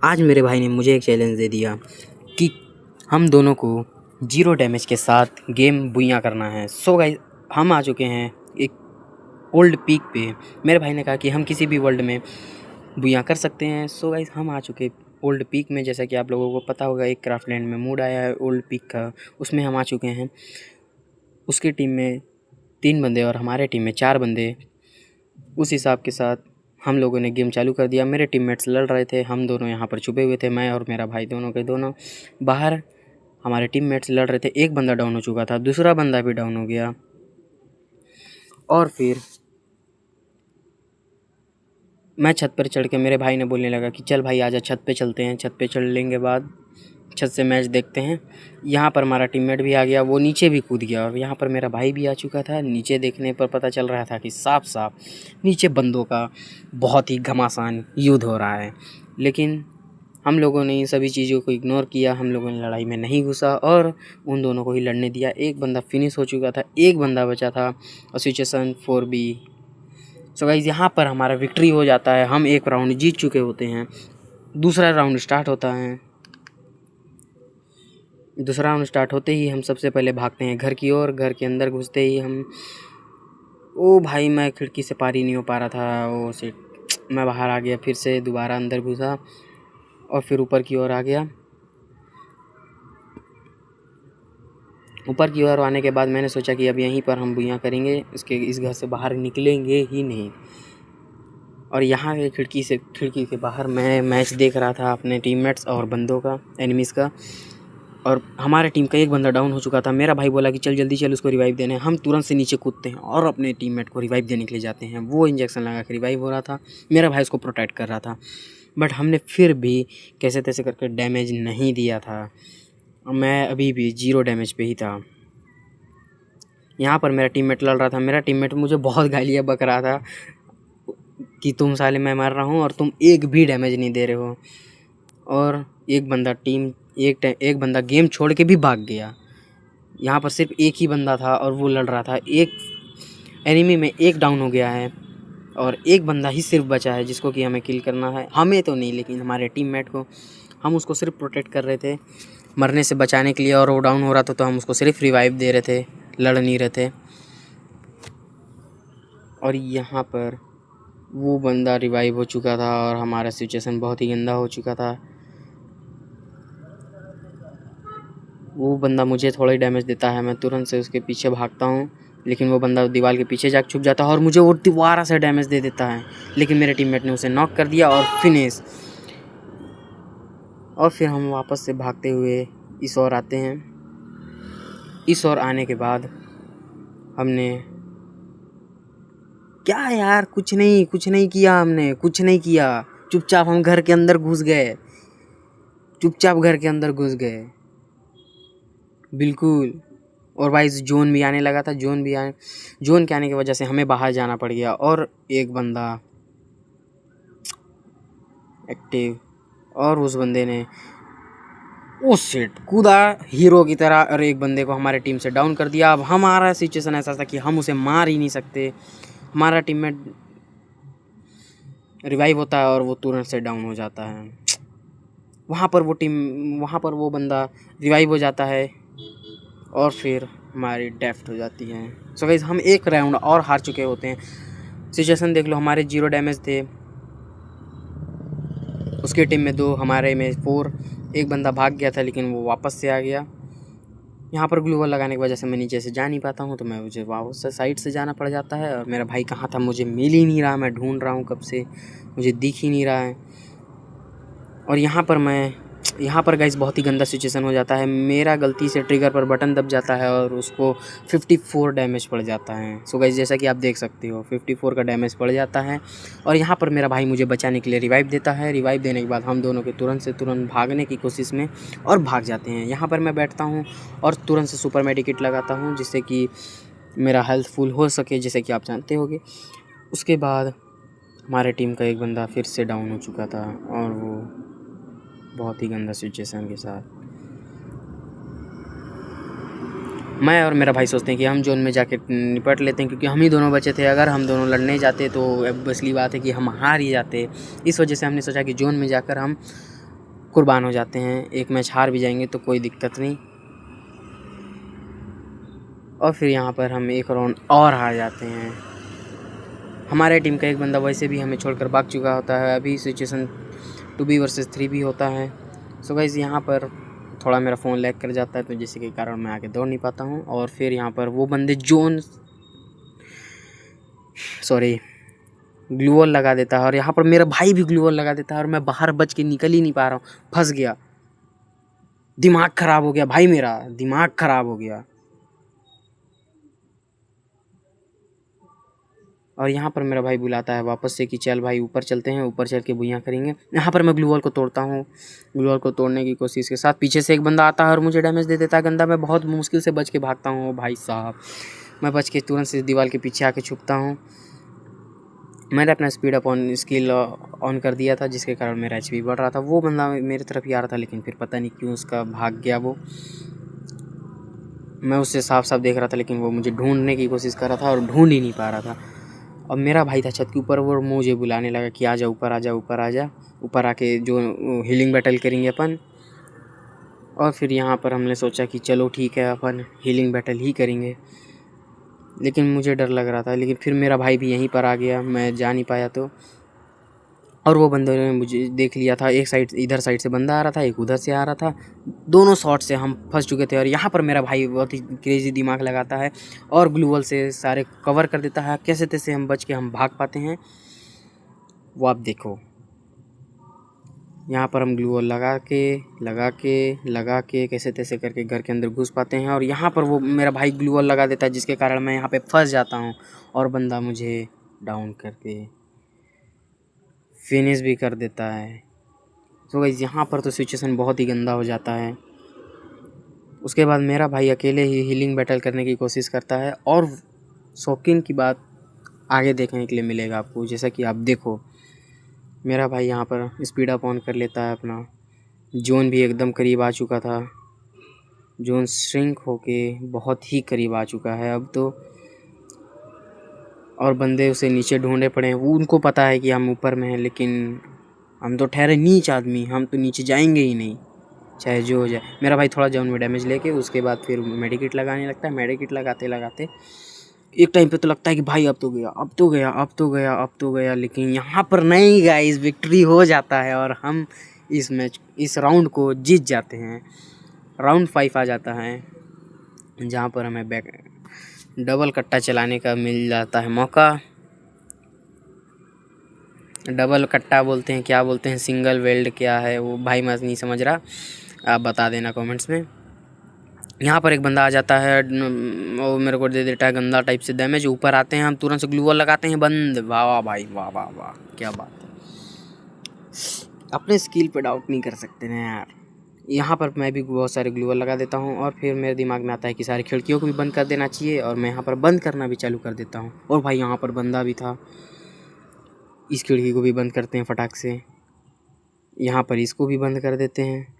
आज मेरे भाई ने मुझे एक चैलेंज दे दिया कि हम दोनों को 0 डैमेज के साथ गेम बुइयाँ करना है। सो गाइस, हम आ चुके हैं एक ओल्ड पीक पे। मेरे भाई ने कहा कि हम किसी भी वर्ल्ड में बुइयाँ कर सकते हैं। सो गाइस, हम आ चुके ओल्ड पीक में। जैसा कि आप लोगों को पता होगा, एक क्राफ्टलैंड में मूड आया है ओल्ड पीक का, उसमें हम आ चुके हैं। उसकी टीम में 3 बंदे और हमारे टीम में 4 बंदे। उस हिसाब के साथ हम लोगों ने गेम चालू कर दिया। मेरे टीममेट्स लड़ रहे थे, हम दोनों यहाँ पर छुपे हुए थे, मैं और मेरा भाई दोनों के दोनों। बाहर हमारे टीममेट्स लड़ रहे थे, एक बंदा डाउन हो चुका था, दूसरा बंदा भी डाउन हो गया। और फिर मैं छत पर चढ़ के मेरे भाई ने बोलने लगा कि चल भाई आजा, छत पे चलते हैं। छत पे चढ़ लेंगे बाद छत से मैच देखते हैं। यहाँ पर हमारा टीममेट भी आ गया, वो नीचे भी कूद गया और यहाँ पर मेरा भाई भी आ चुका था। नीचे देखने पर पता चल रहा था कि साफ साफ नीचे बंदों का बहुत ही घमासान युद्ध हो रहा है। लेकिन हम लोगों ने इन सभी चीज़ों को इग्नोर किया, हम लोगों ने लड़ाई में नहीं घुसा और उन दोनों को ही लड़ने दिया। एक बंदा फिनिश हो चुका था, एक बंदा बचा था और सिचुएशन 4B। सो गाइस, यहाँ पर हमारा विक्ट्री हो जाता है, हम एक राउंड जीत चुके होते हैं। दूसरा राउंड स्टार्ट होता है। दूसरा राउंड स्टार्ट होते ही हम सबसे पहले भागते हैं घर की ओर। घर के अंदर घुसते ही हम ओ भाई, मैं खिड़की से पार ही नहीं हो पा रहा था। ओ शिट, मैं बाहर आ गया, फिर से दोबारा अंदर घुसा और फिर ऊपर की ओर आ गया। ऊपर की ओर आने के बाद मैंने सोचा कि अब यहीं पर हम बुइयाँ करेंगे, इस घर से बाहर निकलेंगे ही नहीं। और यहाँ के खिड़की के बाहर मैं मैच देख रहा था अपने टीममेट्स और बंदों का, एनिमीज़ का। और हमारे टीम का एक बंदा डाउन हो चुका था। मेरा भाई बोला कि चल जल्दी चल, उसको रिवाइव देने। हम तुरंत से नीचे कूदते हैं और अपने टीममेट को रिवाइव देने के लिए जाते हैं। वो इंजेक्शन लगा के रिवाइव हो रहा था, मेरा भाई उसको प्रोटेक्ट कर रहा था, बट हमने फिर भी कैसे तैसे करके डैमेज नहीं दिया था। मैं अभी भी 0 डैमेज पे ही था। यहाँ पर मेरा टीममेट लड़ रहा था। मेरा टीममेट मुझे बहुत गालियाँ बक रहा था कि तुम साले, मैं मर रहा हूँ और तुम एक भी डैमेज नहीं दे रहे हो। और एक बंदा गेम छोड़ के भी भाग गया। यहाँ पर सिर्फ एक ही बंदा था और वो लड़ रहा था। एक एनिमी में एक डाउन हो गया है और एक बंदा ही सिर्फ बचा है जिसको कि हमें किल करना है। हमें तो नहीं, लेकिन हमारे टीममेट को। हम उसको सिर्फ प्रोटेक्ट कर रहे थे मरने से बचाने के लिए, और वो डाउन हो रहा था तो हम उसको सिर्फ रिवाइव दे रहे थे, लड़ नहीं रहे थे। और यहाँ पर वो बंदा रिवाइव हो चुका था और हमारा सिचुएशन बहुत ही गंदा हो चुका था। वो बंदा मुझे थोड़ा ही डैमेज देता है, मैं तुरंत से उसके पीछे भागता हूँ, लेकिन वो बंदा दीवार के पीछे जाकर छुप जाता है और मुझे वो दोबारा से डैमेज दे देता है। लेकिन मेरे टीममेट ने उसे नॉक कर दिया और फिनिश। और फिर हम वापस से भागते हुए इस ओर आते हैं। इस ओर आने के बाद हमने क्या यार, कुछ नहीं किया, हमने कुछ नहीं किया। चुपचाप हम घर के अंदर घुस गए, चुपचाप घर के अंदर घुस गए, बिल्कुल। और भाई जोन भी आने लगा था। जोन के आने की वजह से हमें बाहर जाना पड़ गया और एक बंदा एक्टिव, और उस बंदे ने ओ शिट कूदा हीरो की तरह और एक बंदे को हमारे टीम से डाउन कर दिया। अब हमारा सिचुएशन ऐसा था कि हम उसे मार ही नहीं सकते। हमारा टीममेट रिवाइव होता है और वो तुरंत से डाउन हो जाता है। वहाँ पर वो बंदा रिवाइव हो जाता है और फिर हमारी डेथ हो जाती है। सो गाइस, हम एक राउंड और हार चुके होते हैं। सिचुएशन देख लो, हमारे 0 डैमेज थे, उसकी टीम में 2, हमारे में 4। एक बंदा भाग गया था लेकिन वो वापस से आ गया। यहाँ पर ग्लू वॉल लगाने की वजह से मैं नीचे से जा नहीं पाता हूँ, तो मुझे वापस से साइड से जाना पड़ जाता है। और मेरा भाई कहाँ था, मुझे मिल ही नहीं रहा। मैं ढूंढ रहा हूँ कब से, मुझे दिख ही नहीं रहा है। और यहाँ पर गाइस बहुत ही गंदा सिचुएशन हो जाता है। मेरा गलती से ट्रिगर पर बटन दब जाता है और उसको 54 डैमेज पड़ जाता है। सो गाइस, जैसा कि आप देख सकते हो 54 का डैमेज पड़ जाता है। और यहाँ पर मेरा भाई मुझे बचाने के लिए रिवाइव देता है। रिवाइव देने के बाद हम दोनों के तुरंत भागने की कोशिश में और भाग जाते हैं। यहाँ पर मैं बैठता हूँ और तुरंत से सुपर मेडिकेट लगाता हूँ, जिससे कि मेरा हेल्थ फुल हो सके, जैसे कि आप जानते होंगे। उसके बाद हमारे टीम का एक बंदा फिर से डाउन हो चुका था और वो बहुत ही गंदा सिचुएशन के साथ। मैं और मेरा भाई सोचते हैं कि हम जोन में जाके निपट लेते हैं, क्योंकि हम ही दोनों बचे थे। अगर हम दोनों लड़ने जाते तो असली बात है कि हम हार ही जाते। इस वजह से हमने सोचा कि जोन में जाकर हम कुर्बान हो जाते हैं। एक मैच हार भी जाएंगे तो कोई दिक्कत नहीं, और फिर यहाँ पर हम एक राउंड और हार जाते हैं। हमारे टीम का एक बंदा वैसे भी हमें छोड़कर भाग चुका होता है। अभी सिचुएशन 2B वर्सेस 3B होता है। सो गाइस यहाँ पर थोड़ा मेरा फ़ोन लैग कर जाता है, तो जिसके के कारण मैं आगे दौड़ नहीं पाता हूँ। और फिर यहाँ पर वो बंदे ग्लूवॉल लगा देता है, और यहाँ पर मेरा भाई भी ग्लूवॉल लगा देता है, और मैं बाहर बच के निकल ही नहीं पा रहा हूँ, फंस गया। दिमाग ख़राब हो गया भाई, मेरा दिमाग ख़राब हो गया। और यहाँ पर मेरा भाई बुलाता है वापस से कि चल भाई ऊपर चलते हैं, ऊपर चल के बुइयाँ करेंगे। यहाँ पर मैं ग्लूवॉल को तोड़ता हूँ। ग्लूवॉल को तोड़ने की कोशिश के साथ पीछे से एक बंदा आता है और मुझे डैमेज दे देता है गंदा। मैं बहुत मुश्किल से बच के भागता हूँ भाई साहब। मैं बच के तुरंत से दीवार के पीछे आके छुपता हूँ। मैंने अपना speed up on skill on कर दिया था, जिसके कारण मेरा HP बढ़ रहा था। वो बंदा मेरी तरफ ही आ रहा था, लेकिन फिर पता नहीं क्यों उसका भाग गया वो। मैं उससे साफ साफ देख रहा था, लेकिन वो मुझे ढूंढने की कोशिश कर रहा था और ढूंढ ही नहीं पा रहा था। अब मेरा भाई था छत के ऊपर, वो मुझे बुलाने लगा कि आजा ऊपर, आजा ऊपर, आजा ऊपर, आके जो हीलिंग बैटल करेंगे अपन। और फिर यहाँ पर हमने सोचा कि चलो ठीक है, अपन हीलिंग बैटल ही करेंगे। लेकिन मुझे डर लग रहा था, लेकिन फिर मेरा भाई भी यहीं पर आ गया, मैं जा नहीं पाया तो। और वो बंदे ने मुझे देख लिया था। एक साइड इधर साइड से बंदा आ रहा था, एक उधर से आ रहा था। दोनों शॉट से हम फंस चुके थे। और यहाँ पर मेरा भाई बहुत ही क्रेजी दिमाग लगाता है और ग्लूवॉल से सारे कवर कर देता है। कैसे तैसे हम बच के हम भाग पाते हैं, वो आप देखो। यहाँ पर हम ग्लूवॉल लगा के कैसे तैसे करके घर के अंदर घुस पाते हैं। और यहाँ पर वो मेरा भाई ग्लूवॉल लगा देता है, जिसके कारण मैं यहाँ पे फंस जाता हूँ और बंदा मुझे डाउन करके फिनिश भी कर देता है। तो गाइस यहाँ पर तो सिचुएशन बहुत ही गंदा हो जाता है। उसके बाद मेरा भाई अकेले ही हीलिंग बैटल करने की कोशिश करता है। और शौकीन की बात आगे देखने के लिए मिलेगा आपको, जैसा कि आप देखो। मेरा भाई यहाँ पर स्पीड अप ऑन कर लेता है अपना। जोन भी एकदम करीब आ चुका था। जोन श्रिंक होके बहुत ही करीब आ चुका है अब तो। और बंदे उसे नीचे ढूंढे पड़े हैं। वो उनको पता है कि हम ऊपर में हैं, लेकिन हम तो ठहरे नीच आदमी, हम तो नीचे जाएंगे ही नहीं, चाहे जो हो जाए। मेरा भाई थोड़ा जोन में डैमेज लेके उसके बाद फिर मेडिकिट लगाने लगता है। मेडिकिट लगाते लगाते एक टाइम पे तो लगता है कि भाई अब तो गया, अब तो गया, अब तो गया, अब तो गया। लेकिन यहाँ पर नहीं गाइस, विक्ट्री हो जाता है और हम इस राउंड को जीत जाते हैं। राउंड 5 आ जाता है, जहाँ पर हमें डबल कट्टा चलाने का मिल जाता है मौका। डबल कट्टा बोलते हैं, क्या बोलते हैं, सिंगल वेल्ड क्या है वो भाई मैं नहीं समझ रहा, आप बता देना कमेंट्स में। यहाँ पर एक बंदा आ जाता है, वो मेरे को दे देता है गंदा टाइप से डैमेज। ऊपर आते हैं हम, तुरंत से ग्लूवॉल लगाते हैं, बंद। वाह वाह भाई, वाह वाह वाह, क्या बात है। अपने स्किल पे डाउट नहीं कर सकते ना यार। यहाँ पर मैं भी बहुत सारे ग्लूवॉल लगा देता हूँ, और फिर मेरे दिमाग में आता है कि सारी खिड़कियों को भी बंद कर देना चाहिए, और मैं यहाँ पर बंद करना भी चालू कर देता हूँ। और भाई यहाँ पर बंदा भी था, इस खिड़की को भी बंद करते हैं फटाक से। यहाँ पर इसको भी बंद कर देते हैं,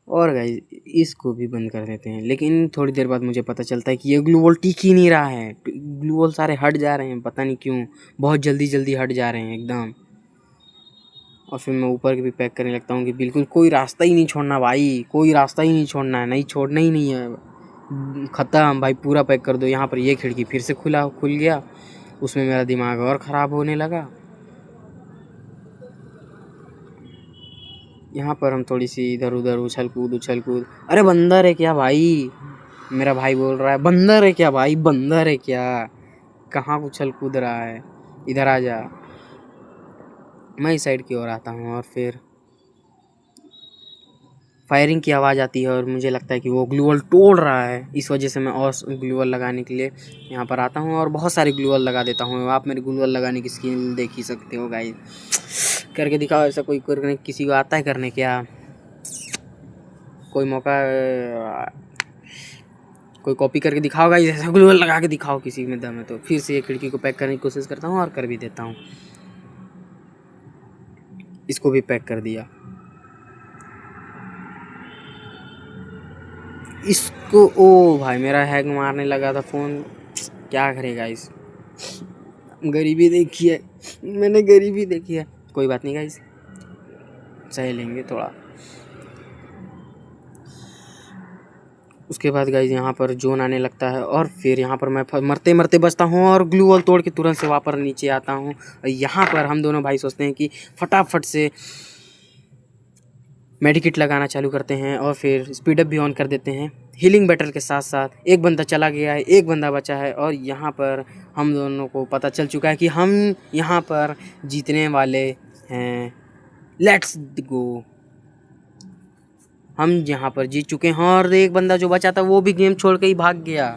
और गाइस इसको भी बंद कर देते हैं। लेकिन थोड़ी देर बाद मुझे पता चलता है कि ये ग्लूवॉल टिक ही नहीं रहा है। ग्लूवॉल सारे हट जा रहे हैं, पता नहीं क्यों, बहुत जल्दी जल्दी हट जा रहे हैं एकदम। और फिर मैं ऊपर के भी पैक करने लगता हूँ कि बिल्कुल कोई रास्ता ही नहीं छोड़ना भाई, कोई रास्ता ही नहीं छोड़ना है, नहीं छोड़ना ही नहीं है, ख़त्म भाई, पूरा पैक कर दो। यहाँ पर ये खिड़की फिर से खुल गया, उसमें मेरा दिमाग और ख़राब होने लगा। यहाँ पर हम थोड़ी सी इधर उधर उछल कूद। अरे बंदर है क्या भाई, मेरा भाई बोल रहा है बंदर है क्या भाई, बंदर है क्या, कहाँ उछल कूद रहा है, इधर आ जा। मैं इस साइड की ओर आता हूँ, और फिर फायरिंग की आवाज़ आती है, और मुझे लगता है कि वो ग्लूवॉल तोड़ रहा है। इस वजह से मैं और ग्लूवॉल लगाने के लिए यहाँ पर आता हूँ, और बहुत सारे ग्लूवॉल लगा देता हूँ। आप मेरे ग्लूवॉल लगाने की स्किल देख ही सकते हो गाइस, करके दिखाओ ऐसा। कोई करने किसी को आता है करने, क्या कोई मौका, कोई कॉपी करके दिखाओ गाइस, ऐसा ग्लूवॉल लगा के दिखाओ किसी में दम है तो। फिर से ये खिड़की को पैक करने की कोशिश करता हूँ, और कर भी देता हूँ। इसको भी पैक कर दिया। इसको, ओ भाई मेरा हैक मारने लगा था फ़ोन, क्या करेगा इस, गरीबी देखी है मैंने, गरीबी देखी है। कोई बात नहीं गाइस, सह लेंगे थोड़ा। उसके बाद गाइज यहाँ पर जोन आने लगता है और फिर यहाँ पर मैं मरते मरते बचता हूँ और ग्लू वॉल तोड़ के तुरंत से वापस नीचे आता हूँ। यहाँ पर हम दोनों भाई सोचते हैं कि फटाफट से मेडिकिट लगाना चालू करते हैं और फिर स्पीड अप भी ऑन कर देते हैं। हीलिंग बैटल के साथ साथ एक बंदा चला गया है, एक बंदा बचा है और यहाँ पर हम दोनों को पता चल चुका है कि हम यहाँ पर जीतने वाले हैं। लेट्स गो, हम यहाँ पर जीत चुके हैं और एक बंदा जो बचा था वो भी गेम छोड़ के ही भाग गया।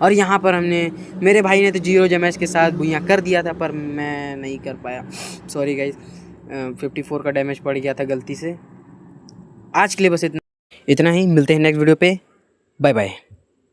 और यहाँ पर मेरे भाई ने तो 0 डैमेज के साथ भुइयाँ कर दिया था पर मैं नहीं कर पाया, सॉरी गाइज। 54 का डैमेज पड़ गया था गलती से। आज के लिए बस इतना ही, मिलते हैं नेक्स्ट वीडियो पे, बाय बाय।